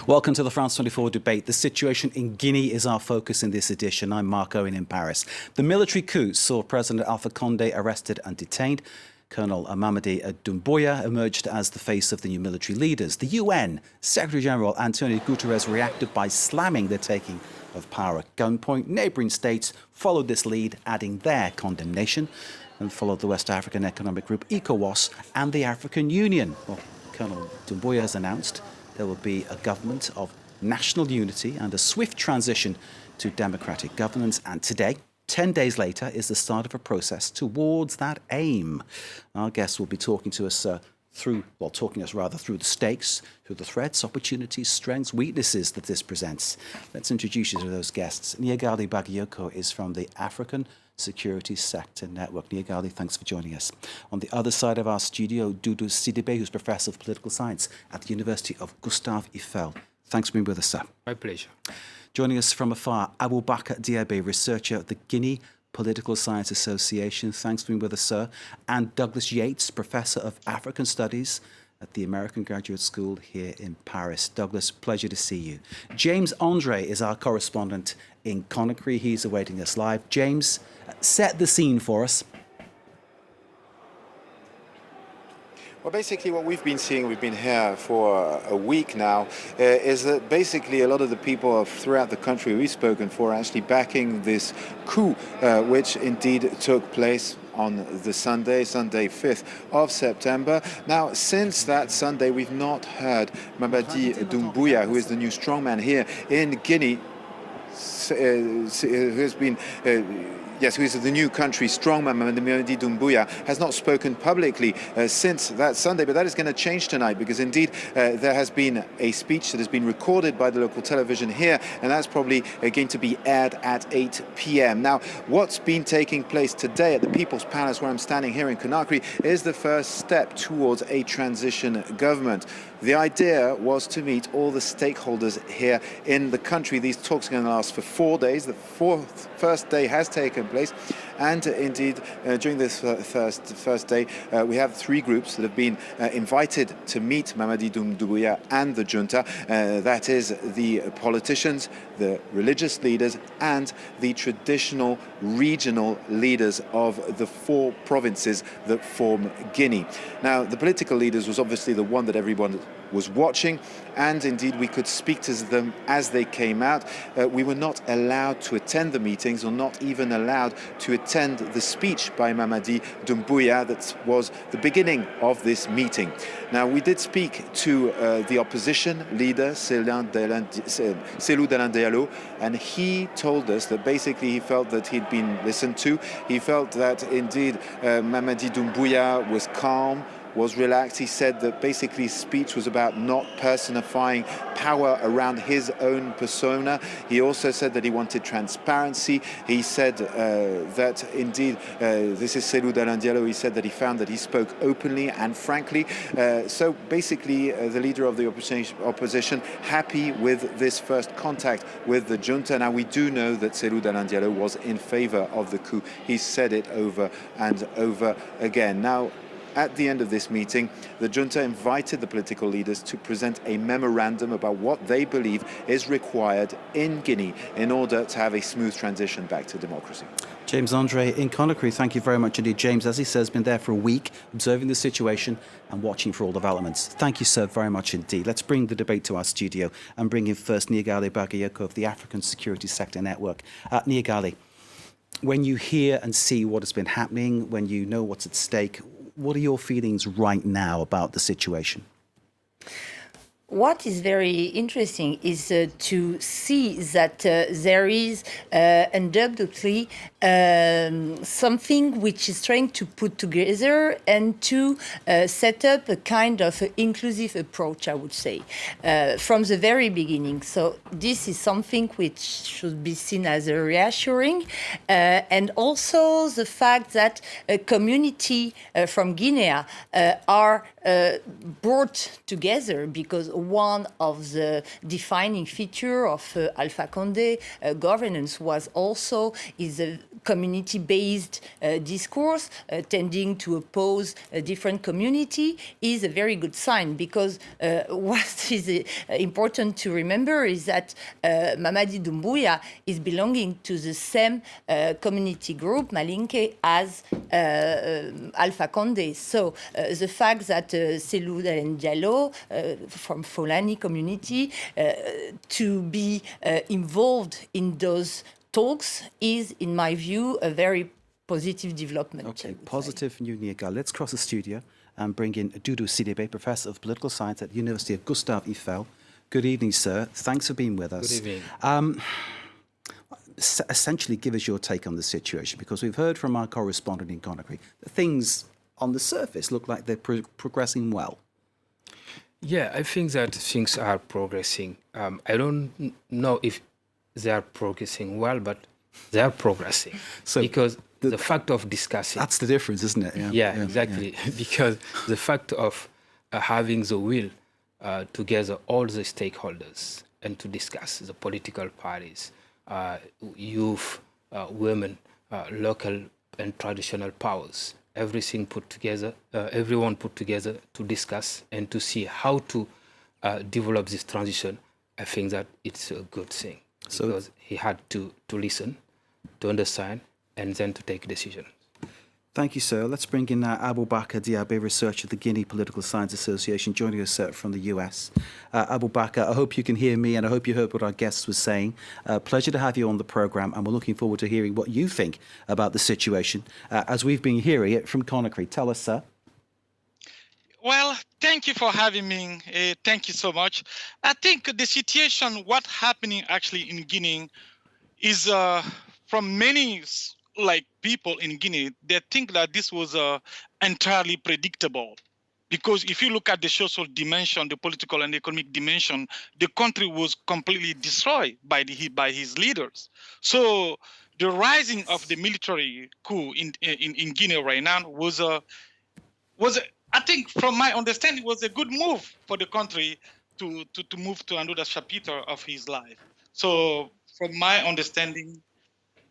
Welcome to the France 24 debate. The situation in Guinea is our focus in this edition. I'm Mark Owen in Paris. The military coup saw President Alpha Condé arrested and detained. Colonel Mamadi Doumbouya emerged as the face of the new military leaders. The UN Secretary-General Antonio Guterres reacted by slamming the taking of power at gunpoint. Neighbouring states followed this lead, adding their condemnation, and followed the West African Economic Group, ECOWAS, and the African Union. Well, Colonel Doumbouya has announced there will be a government of national unity and a swift transition to democratic governance. And today, 10 days later, is the start of a process towards that aim. Our guests will be talking to us through the stakes, through the threats, opportunities, strengths, weaknesses that this presents. Let's introduce you to those guests. Niagalé Bagayoko is from the African Security Sector Network. Niagalé, thanks for joining us. On the other side of our studio, Doudou SIDIBE, who's Professor of Political Science at the University of Gustave Eiffel. Thanks for being with us, sir. My pleasure. Joining us from afar, Aboubacar, DIABY, researcher at the Guinea Political Science Association. Thanks for being with us, sir. And Douglas Yates, Professor of African Studies at the American Graduate School here in Paris. Douglas, pleasure to see you. James André is our correspondent in Conakry. He's awaiting us live. James, set the scene for us. Well, basically what we've been seeing, we've been here for a week now, is that basically a lot of the people throughout the country we've spoken for are actually backing this coup, which indeed took place on the Sunday 5th of September. Now, since that Sunday, we've not heard Mamadi Doumbouya, who is the new strongman here in Guinea, who has been... Yes, who is the new country strongman, Mamadi Doumbouya, has not spoken publicly since that Sunday, but that is going to change tonight because indeed there has been a speech that has been recorded by the local television here, and that's probably going to be aired at 8 p.m. Now, what's been taking place today at the People's Palace, where I'm standing here in Conakry, is the first step towards a transition government. The idea was to meet all the stakeholders here in the country. These talks are going to last for 4 days. The first day has taken place, and indeed during this first day we have 3 groups that have been invited to meet Mamadi Doumbouya and the junta. That is the politicians, the religious leaders, and the traditional regional leaders of the 4 provinces that form Guinea. Now, the political leaders was obviously the one that everyone was watching, and indeed we could speak to them as they came out. We were not allowed to attend the meetings, or not even allowed to attend the speech by Mamadi Doumbouya that was the beginning of this meeting. Now, we did speak to the opposition leader, Cellou Dalein Diallo, and he told us that basically he felt that he'd been listened to. He felt that indeed Mamadi Doumbouya was calm, was relaxed. He said that basically his speech was about not personifying power around his own persona. He also said that he wanted transparency. He said that indeed, this is Cellou Dalein Diallo, he said that he found that he spoke openly and frankly. So basically the leader of the opposition happy with this first contact with the junta. Now, we do know that Cellou Dalein Diallo was in favor of the coup. He said it over and over again. Now, at the end of this meeting, the junta invited the political leaders to present a memorandum about what they believe is required in Guinea in order to have a smooth transition back to democracy. James André in Conakry, thank you very much indeed. James, as he says, been there for a week, observing the situation and watching for all developments. Thank you, sir, very much indeed. Let's bring the debate to our studio and bring in first Niagalé Bagayoko of the African Security Sector Network. Niagalé, when you hear and see what has been happening, when you know what's at stake, what are your feelings right now about the situation? What is very interesting is to see that there is undoubtedly something which is trying to put together and to set up a kind of inclusive approach, I would say, from the very beginning. So this is something which should be seen as a reassuring, and also the fact that a community from Guinea are brought together, because one of the defining feature of Alpha Condé governance was also is a community-based discourse tending to oppose a different community is a very good sign, because what is important to remember is that Mamadi Doumbouya is belonging to the same community group, Malinke, as Alpha Condé. So the fact that Selou Dalen Diallo from Fulani community to be involved in those talks is, in my view, a very positive development. Okay, positive new Niagalé. Let's cross the studio and bring in Doudou SIDIBE, Professor of Political Science at the University of Gustave Eiffel. Good evening, sir. Thanks for being with us. Good evening. Essentially, give us your take on the situation, because we've heard from our correspondent in Conakry that things on the surface look like they're progressing well. Yeah, I think that things are progressing. I don't know if they are progressing well, but they are progressing. So because the fact of discussing... That's the difference, isn't it? Yeah, exactly. Yeah. Because the fact of having the will to gather all the stakeholders and to discuss the political parties, youth, women, local and traditional powers, everything put together, everyone put together to discuss and to see how to develop this transition, I think that it's a good thing. So because he had to listen, to understand, and then to take a decision. Thank you, sir. Let's bring in Aboubacar DIABY, researcher at the Guinea Political Science Association, joining us from the US. Aboubacar, I hope you can hear me, and I hope you heard what our guest was saying. Pleasure to have you on the programme, and we're looking forward to hearing what you think about the situation, as we've been hearing it from Conakry. Tell us, sir. Well, thank you for having me. Thank you so much. I think the situation, what's happening actually in Guinea is from many people in Guinea, they think that this was entirely predictable. Because if you look at the social dimension, the political and economic dimension, the country was completely destroyed by his leaders. So the rising of the military coup in Guinea right now was I think, from my understanding, was a good move for the country to move to another chapter of his life. So, from my understanding,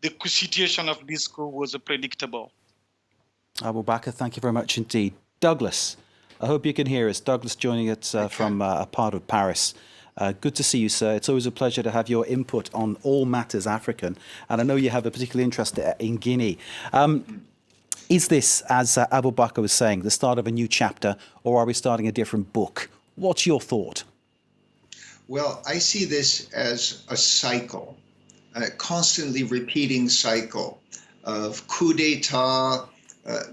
the situation of this coup was predictable. Aboubacar, thank you very much indeed. Douglas, I hope you can hear us. Douglas joining us from a part of Paris. Good to see you, sir. It's always a pleasure to have your input on all matters African. And I know you have a particular interest in Guinea. Is this, as Aboubacar was saying, the start of a new chapter, or are we starting a different book? What's your thought? Well, I see this as a cycle, a constantly repeating cycle of coup d'etat.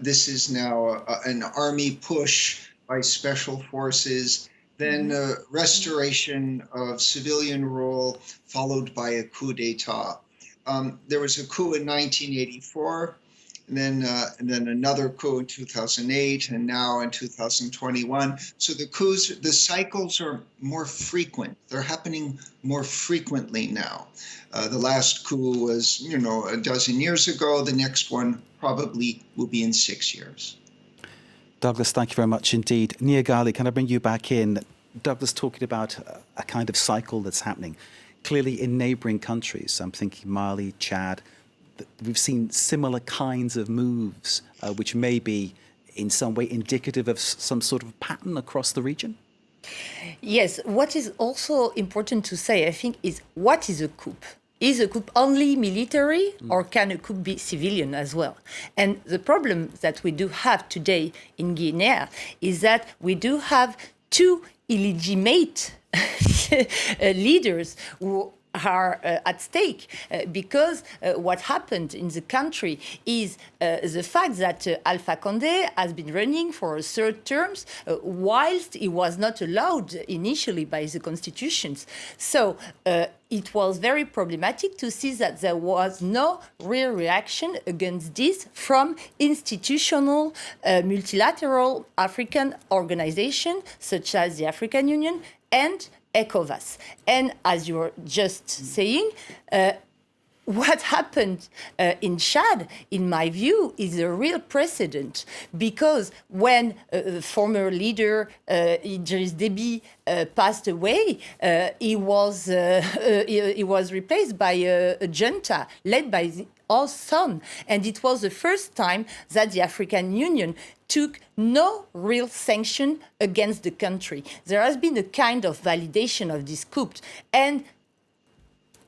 This is now an army push by special forces, then restoration of civilian rule, followed by a coup d'etat. There was a coup in 1984. And then another coup in 2008, and now in 2021. So the coups, the cycles are more frequent. They're happening more frequently now. The last coup was, a dozen years ago. The next one probably will be in 6 years. Douglas, thank you very much indeed. Niagalé, can I bring you back in? Douglas talking about a kind of cycle that's happening. Clearly in neighbouring countries, I'm thinking Mali, Chad, we've seen similar kinds of moves, which may be in some way indicative of some sort of pattern across the region? Yes, what is also important to say, I think, is what is a coup? Is a coup only military, or can a coup be civilian as well? And the problem that we do have today in Guinea is that we do have two illegitimate leaders who are at stake because what happened in the country is the fact that Alpha Condé has been running for a third term whilst he was not allowed initially by the constitutions. So it was very problematic to see that there was no real reaction against this from institutional multilateral African organizations such as the African Union and ECOWAS. And as you were just saying, what happened in Chad, in my view, is a real precedent, because when the former leader Idriss Déby passed away, he was replaced by a junta led by our son, and it was the first time that the African Union took no real sanction against the country. There has been a kind of validation of this coup, and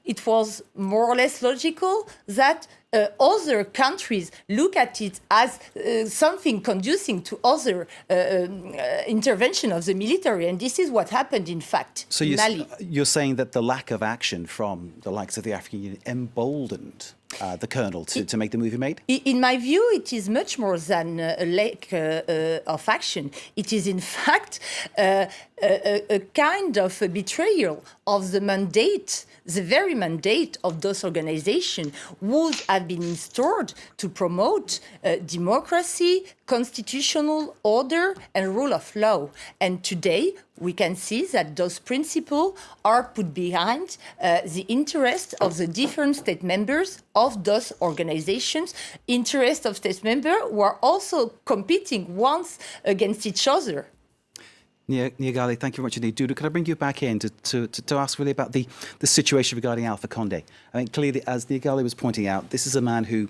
it was more or less logical that other countries look at it as something conducing to other intervention of the military. And this is what happened, in fact, So in Mali. you're saying that the lack of action from the likes of the African Union emboldened the colonel to make the move he made? In my view, it is much more than a lack of action. It is, in fact, a kind of a betrayal of the mandate, the very mandate of those organizations would have been installed to promote democracy, constitutional order, and rule of law. And today, we can see that those principles are put behind the interest of the different state members of those organizations, interest of state members who are also competing once against each other. Niagalé, thank you very much indeed. Doudou, could I bring you back in to ask really about the situation regarding Alpha Condé? I mean, clearly, as Niagalé was pointing out, this is a man who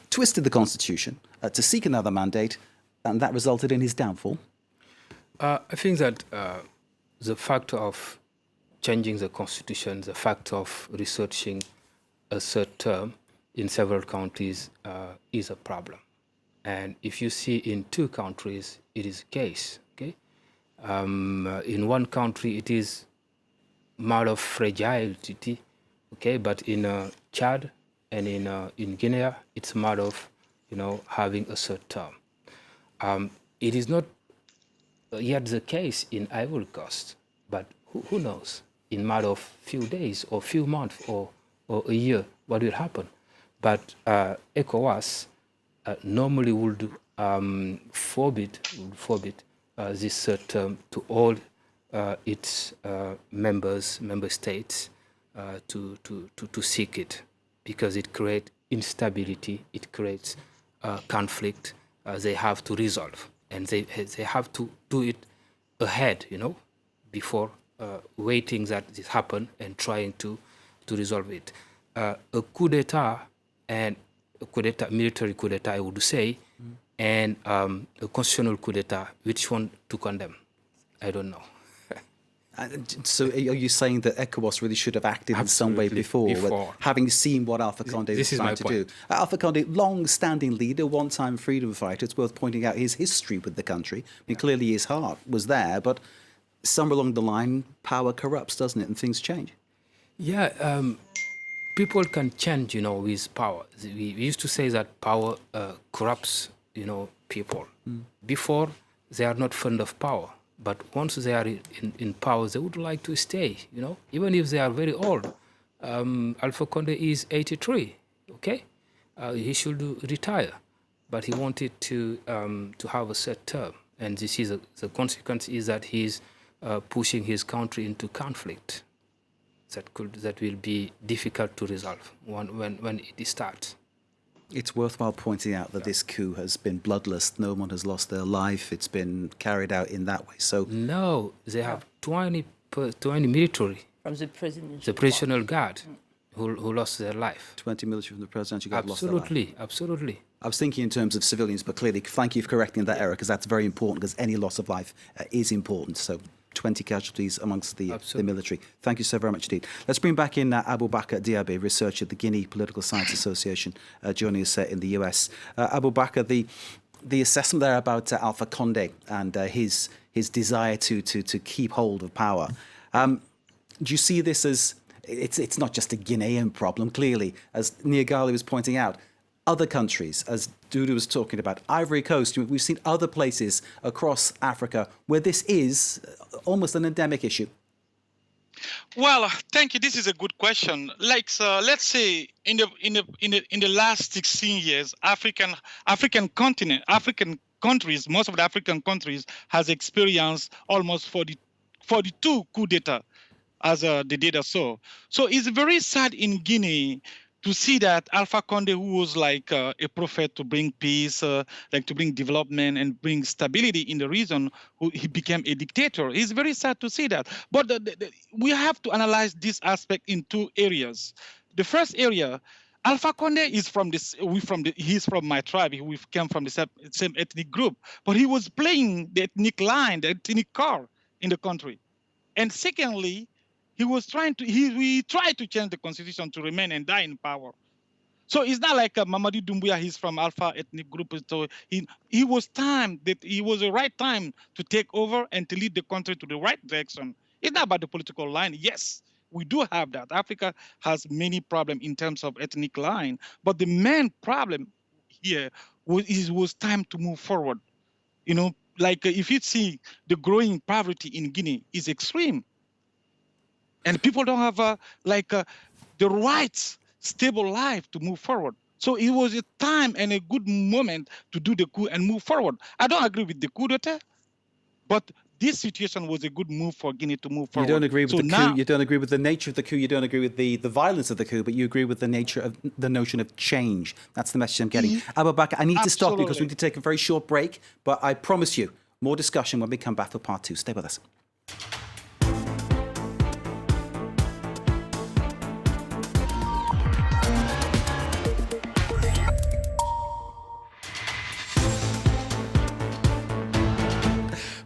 twisted the constitution to seek another mandate, and that resulted in his downfall. I think that the fact of changing the constitution, the fact of researching a third term in several countries is a problem. And if you see in 2 countries, it is the case. Okay, in one country, it is matter of fragility. Okay, but in Chad and in Guinea, it's a matter of having a third term. It is not yet the case in Ivory Coast, but who knows? In matter of few days or few months or a year, what will happen? But ECOWAS normally would forbid this third term to all its member states to seek it, because it creates instability, it creates conflict. They have to resolve, and they have to do it ahead, before waiting that this happen and trying to resolve it. A coup d'etat and a coup d'etat, military coup d'etat, I would say, and a constitutional coup d'etat, which one to condemn? I don't know. So are you saying that ECOWAS really should have acted in some way before. Having seen what Alpha Condé was trying to do? Alpha Condé, long-standing leader, one-time freedom fighter. It's worth pointing out his history with the country. I mean, clearly his heart was there, but somewhere along the line, power corrupts, doesn't it? And things change. Yeah, people can change, with power. We used to say that power corrupts, people. Before, they are not fond of power. But once they are in power, they would like to stay, even if they are very old. Alpha Condé is 83, okay? He should retire, but he wanted to have a set term. And this is the consequence is that he's pushing his country into conflict that will be difficult to resolve when it starts. It's worthwhile pointing out that this coup has been bloodless. No one has lost their life. It's been carried out in that way. So no, they have 20 military From the presidential the presidential guard who lost their life. 20 military from the presidential guard lost their life. Absolutely. I was thinking in terms of civilians, but clearly, thank you for correcting that error, because that's very important, because any loss of life is important. So 20 casualties amongst the military. Thank you so very much indeed. Let's bring back in Aboubacar Diaby, researcher at the Guinea Political Science Association, joining us in the US. Aboubacar, the assessment there about Alpha Condé and his desire to keep hold of power. Do you see this as, it's not just a Guinean problem, clearly, as Niagalé was pointing out, other countries, as Doudou was talking about, Ivory Coast, we've seen other places across Africa where this is almost an endemic issue? Well, thank you. This is a good question. Like, let's say in the last 16 years, African countries, most of the African countries has experienced almost 42 coup d'etat, as the data show. So it's very sad in Guinea to see that Alpha Conde, who was like a prophet to bring peace, like to bring development and bring stability in the region, he became a dictator. It's very sad to see that. But we have to analyze this aspect in two areas. The first area, Alpha Conde is from this. He's from my tribe. We came from the same ethnic group. But he was playing the ethnic line, the ethnic card in the country. And secondly, he tried to change the constitution to remain and die in power. So it's not like Mamadi Doumbouya, he's from Alpha ethnic group. So he was the right time to take over and to lead the country to the right direction. It's not about the political line. Yes, we do have that. Africa has many problems in terms of ethnic line, but the main problem here was time to move forward. You know, like if you see the growing poverty in Guinea is extreme. And people don't have the right stable life to move forward. So it was a time and a good moment to do the coup and move forward. I don't agree with the coup d'etat, but this situation was a good move for Guinea to move forward. You don't agree with the coup, you don't agree with the nature of the coup, you don't agree with the violence of the coup, but you agree with the nature of the notion of change. That's the message I'm getting. Aboubacar, I need to stop you because we need to take a very short break, but I promise you, more discussion when we come back for part 2. Stay with us.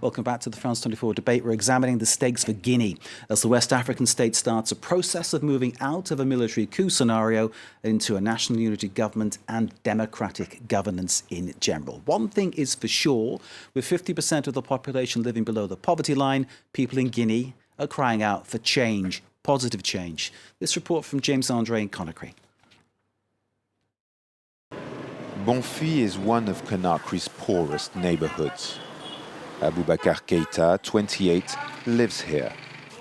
Welcome back to the France 24 debate. We're examining the stakes for Guinea as the West African state starts a process of moving out of a military coup scenario into a national unity government and democratic governance in general. One thing is for sure, with 50% of the population living below the poverty line, people in Guinea are crying out for change, positive change. This report from James André in Conakry. Bonfi is one of Conakry's poorest neighborhoods. Aboubacar Keita, 28, lives here.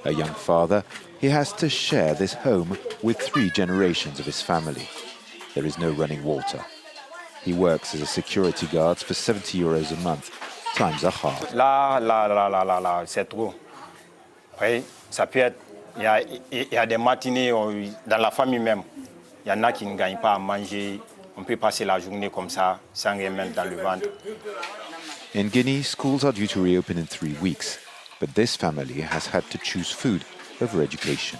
A young father, he has to share this home with 3 generations of his family. There is no running water. He works as a security guard for 70 euros a month. Times are hard. Là, c'est trop. Oui, ça peut être, il y a des matinées dans la famille même. Il y en a qui ne gagnent pas à manger. On peut passer la journée comme ça, sans rien mettre dans le ventre. In Guinea, schools are due to reopen in 3 weeks, but this family has had to choose food over education.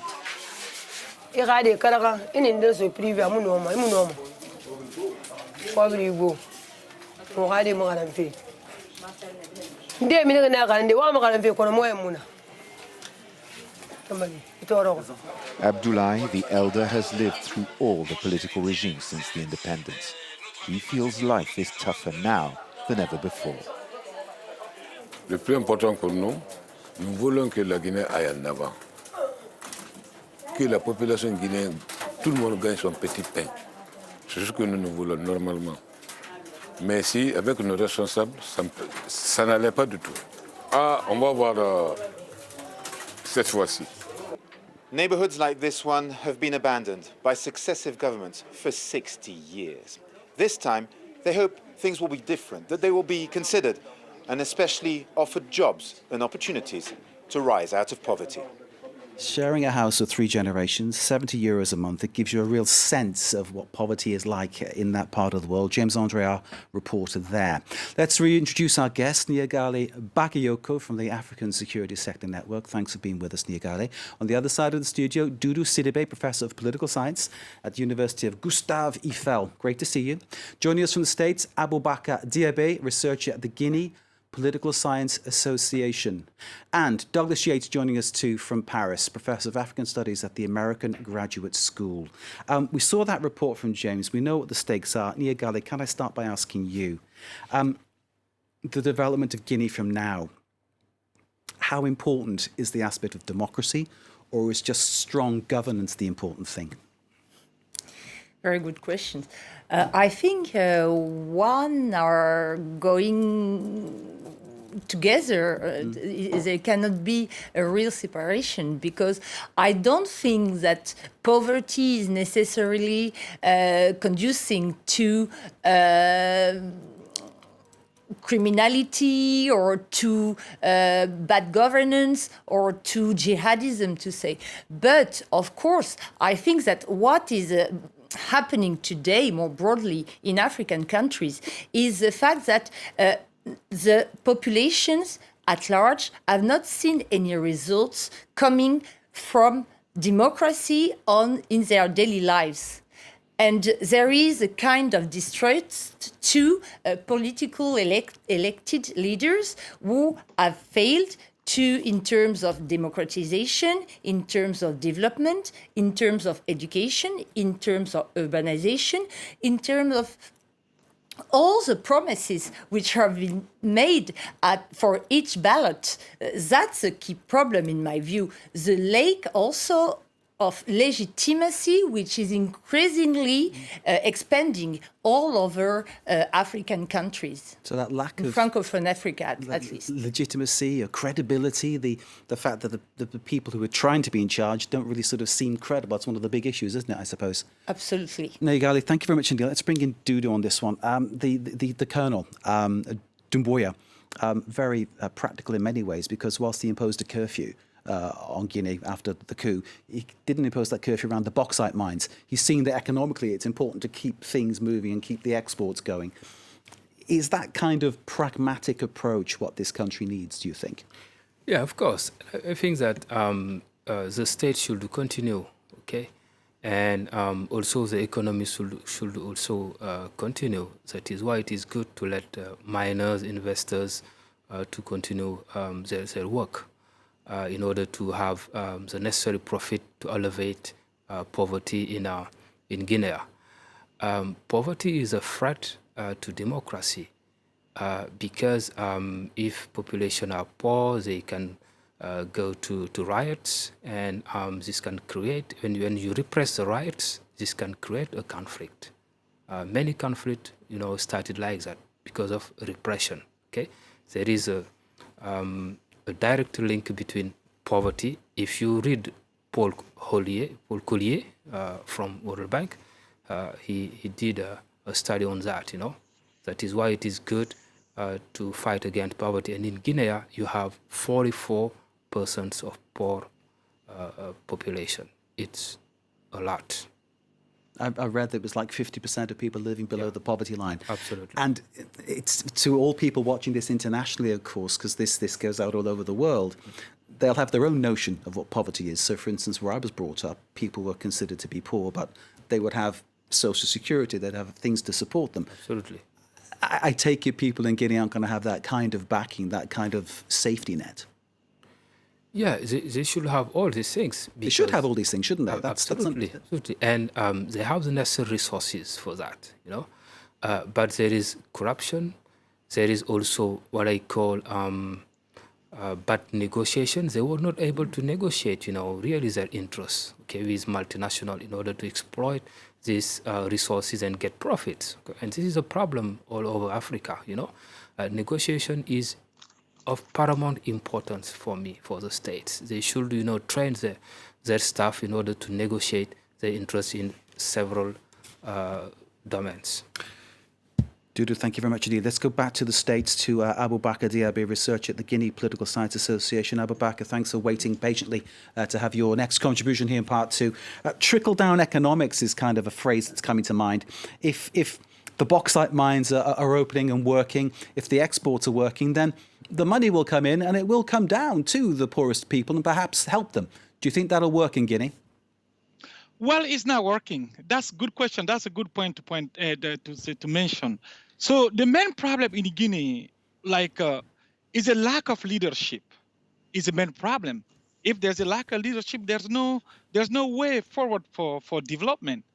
Abdoulaye, the elder, has lived through all the political regimes since the independence. He feels life is tougher now than ever before. Le plus important pour nous, nous voulons que la Guinée aille en avant. Que la population guinéenne, tout le monde gagne son petit pain. C'est ce que nous voulons normalement. Mais si, avec nos responsables, ça n'allait pas du tout. Ah, on va voir cette fois-ci. Neighborhoods like this one have been abandoned by successive governments for 60 years. This time, they hope things will be different, that they will be considered and especially offered jobs and opportunities to rise out of poverty. Sharing a house of 3 generations, 70 euros a month, it gives you a real sense of what poverty is like in that part of the world. James André, our reporter there. Let's reintroduce our guest, Niagalé Bagayoko from the African Security Sector Network. Thanks for being with us, Niagalé. On the other side of the studio, Doudou SIDIBE, Professor of Political Science at the University of Gustave Eiffel. Great to see you. Joining us from the States, Aboubacar DIABY, researcher at the Guinea Political Science Association. And Douglas Yates joining us too from Paris, Professor of African Studies at the American Graduate School. We saw that report from James. We know what the stakes are. Niagalé, can I start by asking you, the development of Guinea from now, how important is the aspect of democracy, or is just strong governance the important thing? Very good question. I think one are going together. There cannot be a real separation, because I don't think that poverty is necessarily conducing to criminality or to bad governance or to jihadism, to say. But of course, I think that what is happening today more broadly in African countries is the fact that the populations at large have not seen any results coming from democracy in their daily lives. And there is a kind of distrust to political elected leaders who have failed in terms of democratization, in terms of development, in terms of education, in terms of urbanization, in terms of all the promises which have been made for each ballot. That's a key problem in my view. The lack also of legitimacy, which is increasingly expanding all over African countries. So that lack of Francophone Africa, at least. Legitimacy or credibility, the fact that the people who are trying to be in charge don't really sort of seem credible. It's one of the big issues, isn't it, I suppose? Absolutely. Niagalé, thank you very much indeed. Let's bring in Doudou on this one. The Colonel, Doumbouya, very practical in many ways, because whilst he imposed a curfew on Guinea after the coup, he didn't impose that curfew around the bauxite mines. He's seen that economically it's important to keep things moving and keep the exports going. Is that kind of pragmatic approach what this country needs, do you think? Yeah, of course. I think that the state should continue, okay? And also the economy should also continue. That is why it is good to let miners, investors to continue their work. In order to have the necessary profit to elevate poverty in Guinea. Poverty is a threat to democracy because if population are poor, they can go to riots, and this can create, when you repress the riots, this can create a conflict. Many conflicts, started like that because of repression. Okay, there is a direct link between poverty. If you read Paul Collier from World Bank, he did a study on that, That is why it is good to fight against poverty. And in Guinea, you have 44% of poor population. It's a lot. I read that it was like 50% of people living below the poverty line. Absolutely. And it's to all people watching this internationally, of course, because this goes out all over the world, they'll have their own notion of what poverty is. So, for instance, where I was brought up, people were considered to be poor, but they would have social security, they'd have things to support them. Absolutely. I take it people in Guinea aren't going to have that kind of backing, that kind of safety net. Yeah, they should have all these things. They should have all these things, shouldn't they? Absolutely. And they have the necessary resources for that, But there is corruption. There is also what I call bad negotiations. They were not able to negotiate, really their interests, with multinational in order to exploit these resources and get profits. Okay? And this is a problem all over Africa, Negotiation is of paramount importance for me, for the states. They should, train their staff in order to negotiate their interests in several domains. Doudou, thank you very much indeed. Let's go back to the States, to Aboubacar, DIABY researcher at the Guinea Political Science Association. Aboubacar, thanks for waiting patiently to have your next contribution here in part two. Trickle-down economics is kind of a phrase that's coming to mind. If the bauxite mines are opening and working, if the exports are working, then the money will come in and it will come down to the poorest people and perhaps help them. Do you think that'll work in Guinea? Well, it's not working. That's a good question. That's a good point to mention. So the main problem in Guinea, is a lack of leadership. Is the main problem. If there's a lack of leadership, there's no way forward for development.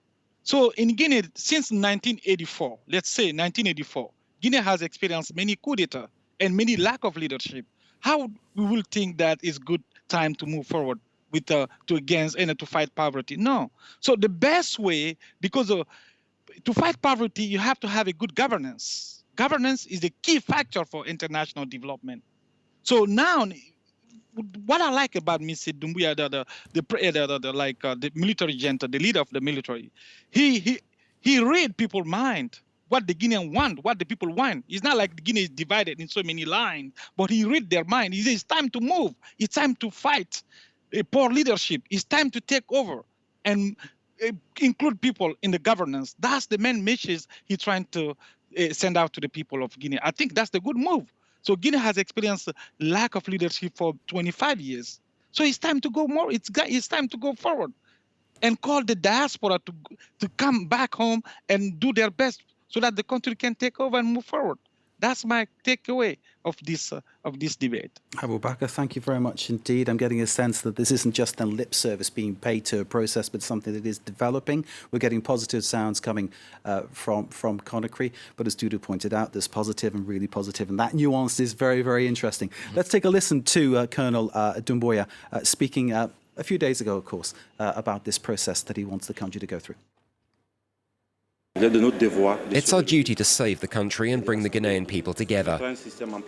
So in Guinea, since 1984, let's say 1984, Guinea has experienced many coups d'etat and many lack of leadership. How we will think that is good time to move forward with to against and to fight poverty? No. So the best way, because to fight poverty, you have to have a good governance. Governance is the key factor for international development. So now, what I like about Mr. Doumbouya, the military junta, the leader of the military, he read people's mind. What the Guineans want, what the people want. It's not like Guinea is divided in so many lines, but he read their mind. He says it's time to move. It's time to fight poor leadership. It's time to take over. And include people in the governance. That's the main message he's trying to send out to the people of Guinea. I think that's the good move. So Guinea has experienced lack of leadership for 25 years. So it's time to go more. It's time to go forward and call the diaspora to come back home and do their best so that the country can take over and move forward. That's my takeaway of this debate. Aboubacar, thank you very much indeed. I'm getting a sense that this isn't just a lip service being paid to a process, but something that is developing. We're getting positive sounds coming from Conakry, but as Doudou pointed out, there's positive and really positive, and that nuance is very, very interesting. Let's take a listen to Colonel Doumbouya speaking a few days ago, of course, about this process that he wants the country to go through. It's our duty to save the country and bring the Ghanaian people together.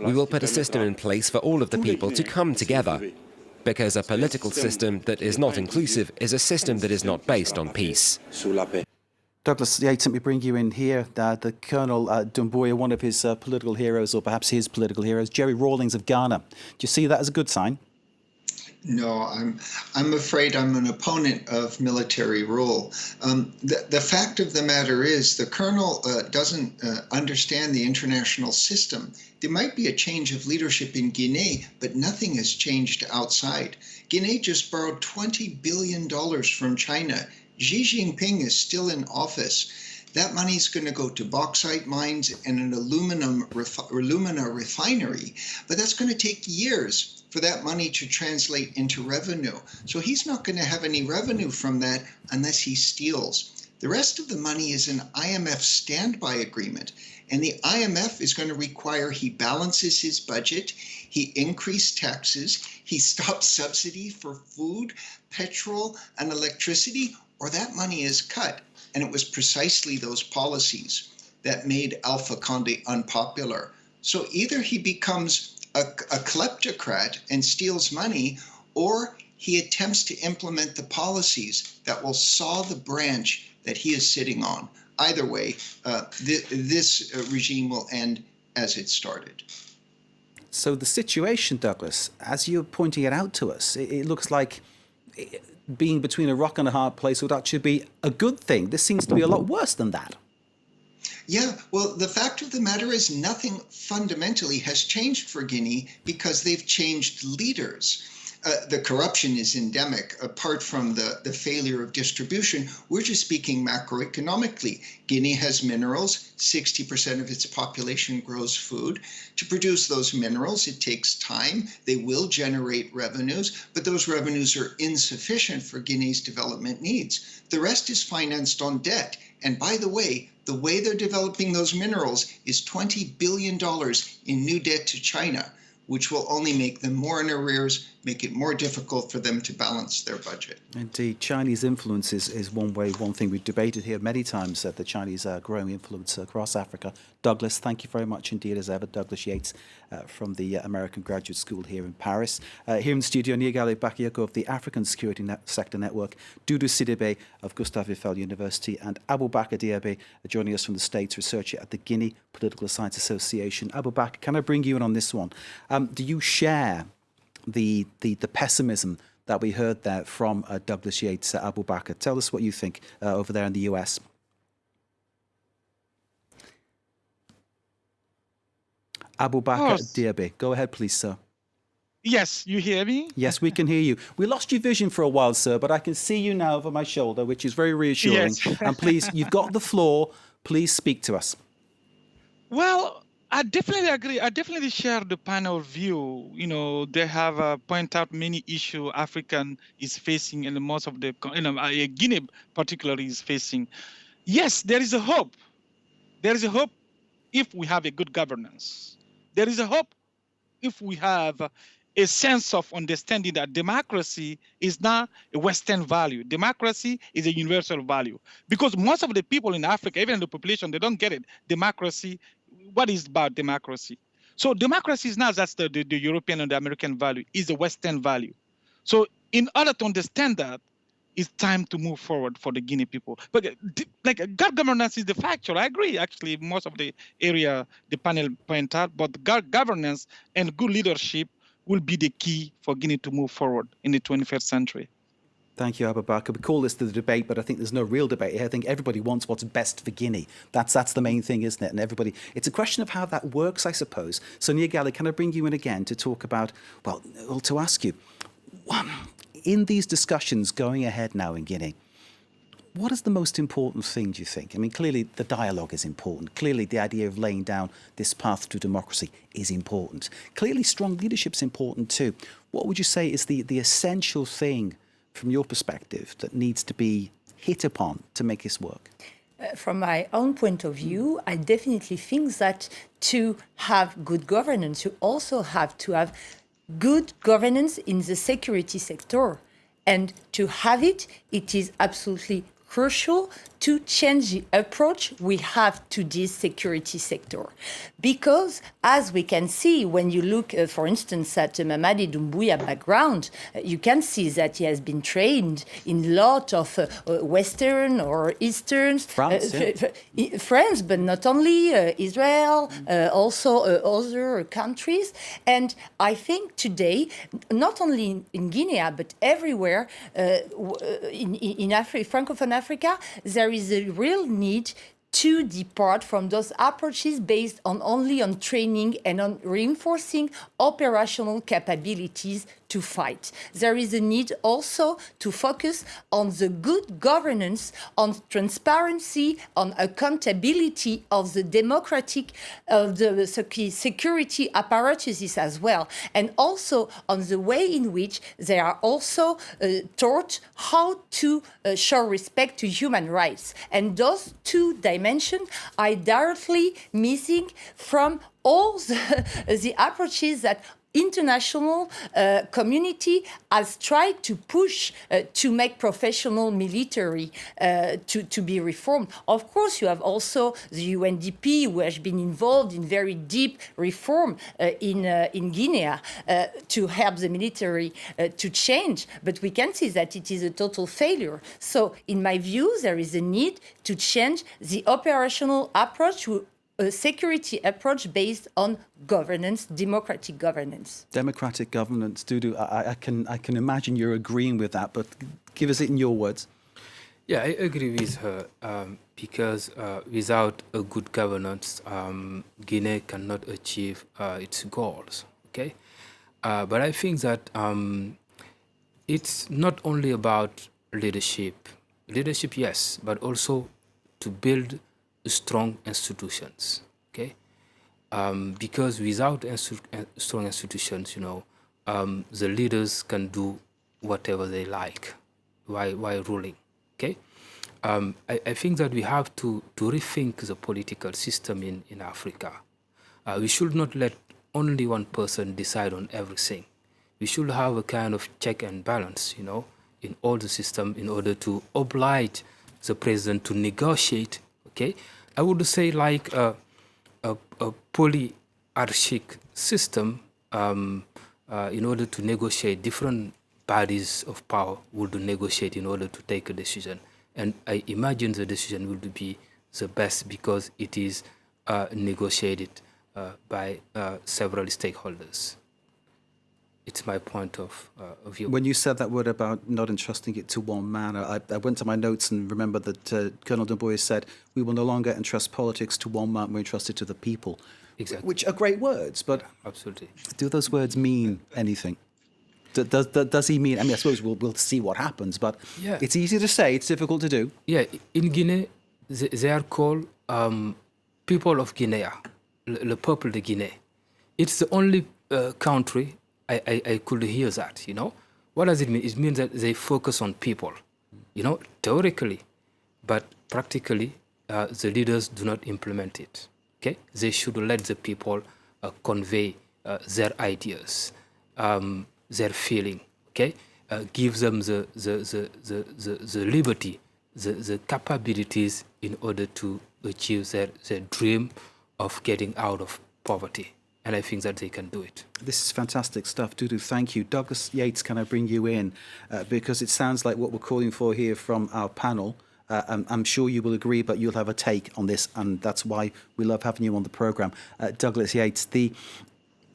We will put a system in place for all of the people to come together, because a political system that is not inclusive is a system that is not based on peace. Douglas Yates, let me bring you in here. The Colonel Doumbouya, one of his political heroes, or perhaps his political heroes, Jerry Rawlings of Ghana. Do you see that as a good sign? No, I'm afraid I'm an opponent of military rule. The fact of the matter is the colonel doesn't understand the international system. There might be a change of leadership in Guinea, but nothing has changed outside. Guinea just borrowed $20 billion from China. Xi Jinping is still in office. That money is going to go to bauxite mines and an alumina refinery, but that's going to take years for that money to translate into revenue. So he's not going to have any revenue from that unless he steals. The rest of the money is an IMF standby agreement, and the IMF is going to require he balances his budget, he increase taxes, he stops subsidy for food, petrol, and electricity, or that money is cut. And it was precisely those policies that made Alpha Condé unpopular. So either he becomes a kleptocrat and steals money, or he attempts to implement the policies that will saw the branch that he is sitting on. Either way, this regime will end as it started. So the situation, Douglas, as you're pointing it out to us, it looks like being between a rock and a hard place would actually be a good thing. This seems to be a lot worse than that. Yeah, well, the fact of the matter is nothing fundamentally has changed for Guinea because they've changed leaders. The corruption is endemic. Apart from the failure of distribution, we're just speaking macroeconomically. Guinea has minerals. 60% of its population grows food. To produce those minerals, it takes time. They will generate revenues, but those revenues are insufficient for Guinea's development needs. The rest is financed on debt. And by the way they're developing those minerals is $20 billion in new debt to China, which will only make them more in arrears, make it more difficult for them to balance their budget. Indeed, Chinese influence is one thing we've debated here many times, the Chinese growing influence across Africa. Douglas, thank you very much indeed as ever. Douglas Yates from the American Graduate School here in Paris. Here in the studio, Niagalé Bagayoko of the African Security Sector Network, Doudou SIDIBE of Gustave Eiffel University, and Aboubacar DIABY joining us from the States, researcher at the Guinea Political Science Association. Aboubacar, can I bring you in on this one? Do you share the pessimism that we heard there from Douglas Yates, Aboubacar? Tell us what you think over there in the US. Aboubacar DIABY, go ahead, please, sir. Yes, you hear me? Yes, we can hear you. We lost your vision for a while, sir, but I can see you now over my shoulder, which is very reassuring. Yes. And please, you've got the floor. Please speak to us. Well, I definitely agree. I definitely share the panel view. You know, they have pointed out many issues African is facing, and most of the, Guinea particularly is facing. Yes, there is a hope. There is a hope if we have a good governance. There is a hope if we have a sense of understanding that democracy is not a Western value. Democracy is a universal value. Because most of the people in Africa, even in the population, they don't get it. Democracy, what is about democracy? So democracy is not just the European and the American value, it's a Western value. So in order to understand that, it's time to move forward for the Guinea people. But like good governance is the factual. I agree, actually, most of the area the panel pointed out, but good governance and good leadership will be the key for Guinea to move forward in the 21st century. Thank you, Aboubacar. We call this the debate, but I think there's no real debate here. I think everybody wants what's best for Guinea. That's the main thing, isn't it? And everybody, it's a question of how that works, I suppose. So, Niagalé, can I bring you in again to talk about, well, to ask you, in these discussions going ahead now in Guinea, what is the most important thing, do you think? I mean, clearly the dialogue is important. Clearly the idea of laying down this path to democracy is important. Clearly strong leadership is important too. What would you say is the essential thing from your perspective that needs to be hit upon to make this work? From my own point of view, I definitely think that to have good governance, you also have to have good governance in the security sector. And to have it, it is absolutely crucial to change the approach we have to this security sector. Because, as we can see, when you look, for instance, at Mamadi Doumbouya background, you can see that he has been trained in a lot of Western or Eastern France, but not only Israel, also other countries. And I think today, not only in Guinea, but everywhere in Francophone Africa, there is a real need to depart from those approaches based only on training and on reinforcing operational capabilities to fight. There is a need also to focus on the good governance, on transparency, on accountability of the democratic, of the security apparatuses as well, and also on the way in which they are also taught how to show respect to human rights. And those two dimensions are directly missing from all the approaches that international community has tried to push to make professional military to be reformed. Of course, you have also the UNDP, who has been involved in very deep reform in Guinea to help the military to change. But we can see that it is a total failure. So, in my view, there is a need to change the operational approach to a security approach based on governance, democratic governance. Democratic governance, Doudou, I can imagine you're agreeing with that, but give us it in your words. Yeah, I agree with her because without a good governance, Guinea cannot achieve its goals, okay? But I think that it's not only about leadership. Leadership, yes, but also to build strong institutions, okay? Because without strong institutions, the leaders can do whatever they like while ruling, okay? I think that we have to rethink the political system in Africa. We should not let only one person decide on everything. We should have a kind of check and balance, in all the system in order to oblige the president to negotiate. Okay, I would say like a polyarchic system in order to negotiate. Different bodies of power would negotiate in order to take a decision. And I imagine the decision will be the best because it is negotiated by several stakeholders. It's my point of view. When you said that word about not entrusting it to one man, I went to my notes and remember that Colonel Doumbouya said, we will no longer entrust politics to one man, we entrust it to the people. Exactly. Which are great words, but absolutely, do those words mean anything? Does he mean, I mean, I suppose we'll see what happens, but yeah. It's easy to say, it's difficult to do. Yeah, in Guinea, they are called people of Guinea, le peuple de Guinée. It's the only country I could hear that, What does it mean? It means that they focus on people, theoretically, but practically, the leaders do not implement it, okay? They should let the people convey their ideas, their feeling, okay? Give them the liberty, the capabilities in order to achieve their dream of getting out of poverty. And I think that they can do it. This is fantastic stuff, Doudou. Thank you. Douglas Yates, can I bring you in? Because it sounds like what we're calling for here from our panel. I'm sure you will agree, but you'll have a take on this, and that's why we love having you on the programme. Douglas Yates, the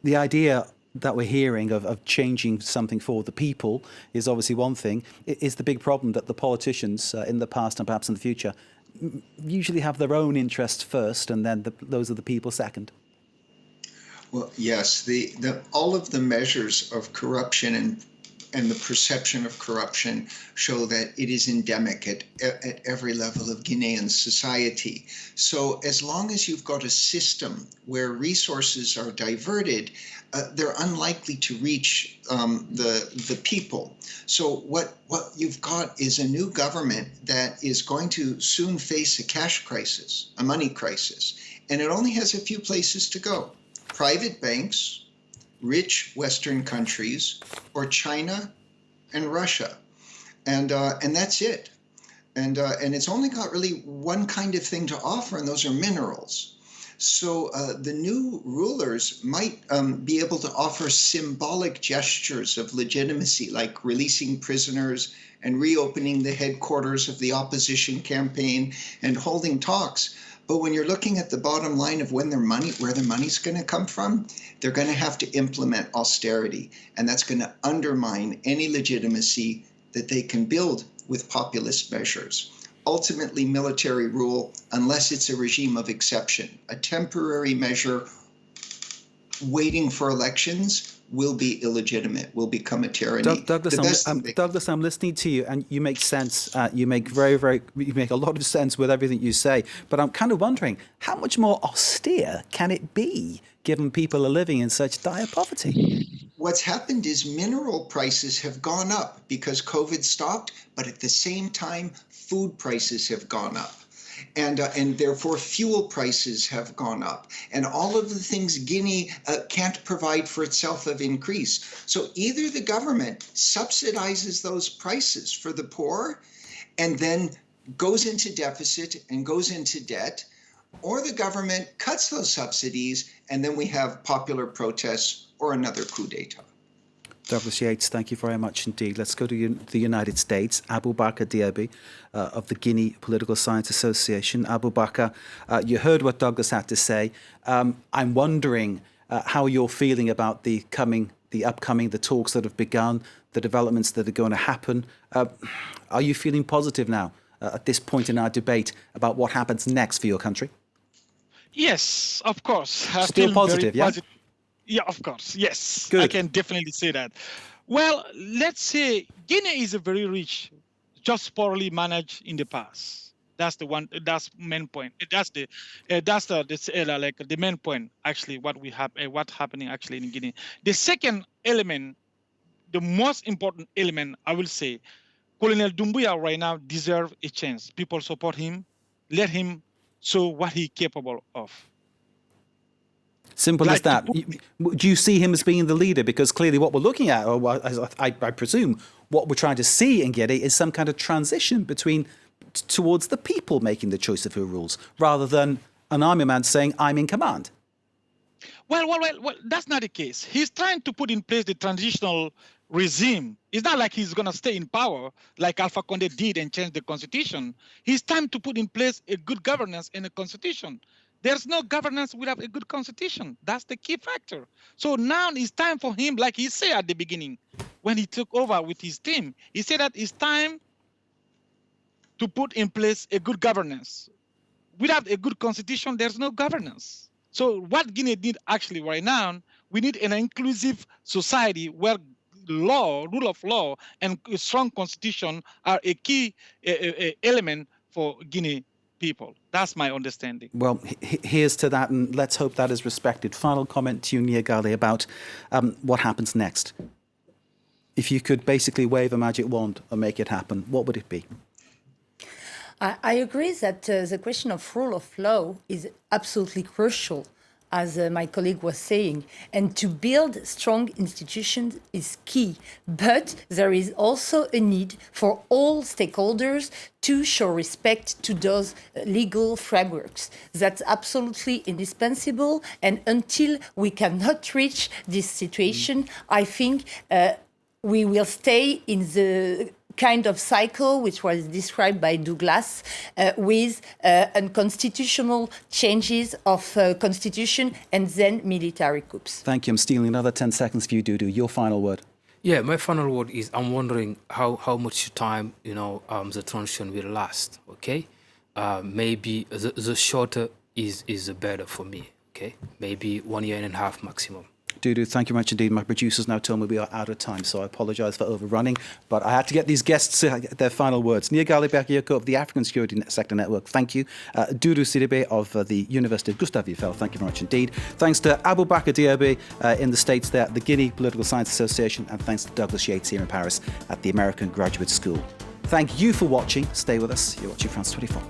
idea that we're hearing of changing something for the people is obviously one thing. It is the big problem that the politicians in the past and perhaps in the future usually have their own interests first, and then those are the people second. Well, yes, all of the measures of corruption and the perception of corruption show that it is endemic at every level of Guinean society. So as long as you've got a system where resources are diverted, they're unlikely to reach the people. So what you've got is a new government that is going to soon face a cash crisis, a money crisis, and it only has a few places to go. Private banks, rich Western countries, or China and Russia, and that's it. And it's only got really one kind of thing to offer, and those are minerals. So the new rulers might be able to offer symbolic gestures of legitimacy, like releasing prisoners and reopening the headquarters of the opposition campaign and holding talks. But when you're looking at the bottom line of where the money's going to come from, they're going to have to implement austerity, and that's going to undermine any legitimacy that they can build with populist measures. Ultimately, military rule, unless it's a regime of exception, a temporary measure waiting for elections, will be illegitimate, will become a tyranny. Douglas, I'm listening to you, and you make sense. You make you make a lot of sense with everything you say. But I'm kind of wondering, how much more austere can it be, given people are living in such dire poverty? What's happened is mineral prices have gone up because COVID stopped, but at the same time, food prices have gone up. And therefore fuel prices have gone up, and all of the things Guinea can't provide for itself have increased. So either the government subsidizes those prices for the poor and then goes into deficit and goes into debt, or the government cuts those subsidies and then we have popular protests or another coup d'etat. Douglas Yates, thank you very much indeed. Let's go to the United States. Aboubacar DIABY of the Guinea Political Science Association. Aboubacar, you heard what Douglas had to say. I'm wondering how you're feeling about the talks that have begun, the developments that are going to happen. Are you feeling positive now at this point in our debate about what happens next for your country? Yes, of course. Still positive, yeah? Yeah, of course. Yes, Good. I can definitely say that. Well, let's say Guinea is a very rich, just poorly managed in the past. That's the one. That's main point. That's the main point. Actually, what's happening actually in Guinea. The second element, the most important element, I will say, Colonel Doumbouya right now deserves a chance. People support him. Let him show what he's capable of. Simple as that. Do you see him as being the leader? Because clearly what we're looking at, or I presume, what we're trying to see in Guinea is some kind of transition towards the people making the choice of who rules, rather than an army man saying, I'm in command. Well, that's not the case. He's trying to put in place the transitional regime. It's not like he's going to stay in power like Alpha Condé did and change the constitution. He's time to put in place a good governance and a constitution. There's no governance without a good constitution. That's the key factor. So now it's time for him, like he said at the beginning, when he took over with his team, he said that it's time to put in place a good governance. Without a good constitution, there's no governance. So what Guinea need actually right now, we need an inclusive society where rule of law, and a strong constitution are a key element for Guinea people. That's my understanding. Well, here's to that, and let's hope that is respected. Final comment to you, Niagalé, about what happens next. If you could basically wave a magic wand and make it happen, what would it be? I agree that the question of rule of law is absolutely crucial, as my colleague was saying, and to build strong institutions is key. But there is also a need for all stakeholders to show respect to those legal frameworks. That's absolutely indispensable. And until we cannot reach this situation, I think we will stay in the kind of cycle which was described by Douglas with unconstitutional changes of constitution and then military coups. Thank you. I'm stealing another 10 seconds for you, Doudou. Your final word. Yeah, my final word is I'm wondering how much time, the transition will last, okay? Maybe the shorter is better for me, okay? Maybe 1.5 years maximum. Doudou, thank you very much indeed. My producers now told me we are out of time, so I apologise for overrunning, but I had to get these guests their final words. Niagalé Bagayoko of the African Security Sector Network, thank you. Doudou SIDIBE of the University of Gustave Eiffel, thank you very much indeed. Thanks to Aboubacar DIABY in the States there at the Guinea Political Science Association, and thanks to Douglas Yates here in Paris at the American Graduate School. Thank you for watching. Stay with us. You're watching France 24.